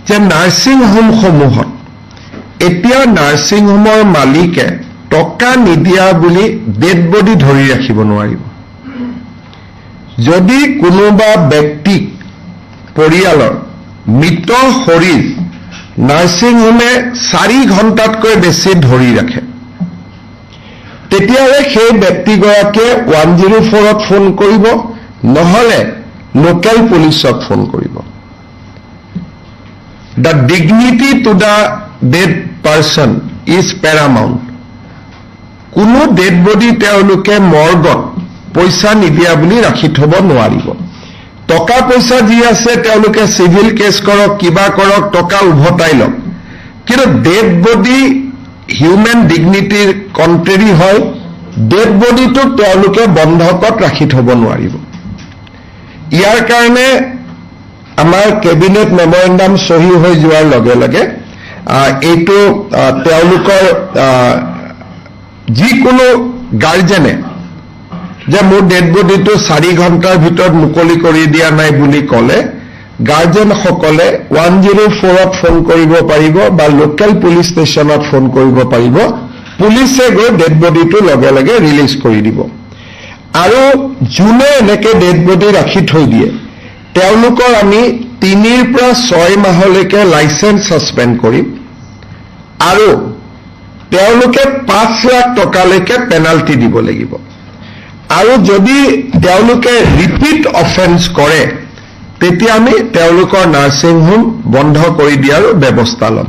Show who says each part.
Speaker 1: যে নাৰ্ছিং হোমসমূহত এতিয়া নাৰ্ছিং হোমৰ মালিকে টকা নিদিয়া বুলি ডেড বডি ধৰি ৰাখিব নোৱাৰিব। যদি কোনোবা ব্যক্তিক পৰিয়ালৰ মৃত শৰীৰ নাৰ্ছিং হোমে 4 ঘণ্টাতকৈ বেছি ধৰি ৰাখে, তেতিয়াহ'লে সেই ব্যক্তিগৰাকীয়ে 104ত ফোন কৰিব, নহ'লে লোকেল পুলিচক ফোন কৰিব। The dignity to the dead person is paramount. কোনো ডেড বডি তেওঁলোকে মৰ্গত পইচা নিদিয়া বুলি ৰাখি থব নোৱাৰিব। টকা পইচা যি আছে তেওঁলোকে চিভিল কেছ কৰক, কিবা কৰক, টকা উভতাই লওক, কিন্তু ডেড বডি হিউমেন ডিগনিটিৰ কণ্ট্ৰেৰী হয়। ডেড বডিটো তেওঁলোকে বন্ধকত ৰাখি থব নোৱাৰিব। ইয়াৰ কাৰণে আমাৰ কেবিনেট মেমৰেণ্ডাম চহী হৈ যোৱাৰ লগে লগে এইটো তেওঁলোকৰ যিকোনো গাৰ্জেনে যে মোৰ ডেড বডিটো 4 ঘণ্টাৰ ভিতৰত মুকলি কৰি দিয়া নাই বুলি ক'লে, গাৰ্জেনসকলে 104ত ফোন কৰিব পাৰিব বা লোকেল পুলিচ ষ্টেচনত ফোন কৰিব পাৰিব। পুলিচে গৈ ডেড বডিটো লগে লগে ৰিলিজ কৰি দিব। আৰু যোনে এনেকে ডেড বডি ৰাখি থৈ দিয়ে তেওঁলোকৰ আমি 3 পৰা 6 মাহলৈকে লাইচেন্স ছাছপেণ্ড কৰিম আৰু তেওঁলোকে 5 লাখ টকালৈকে পেনাল্টি দিব লাগিব। আৰু যদি তেওঁলোকে ৰিপিট অফেন্স কৰে তেতিয়া আমি তেওঁলোকৰ নাৰ্ছিং হোম বন্ধ কৰি দিয়াৰ ব্যৱস্থা ল'ম।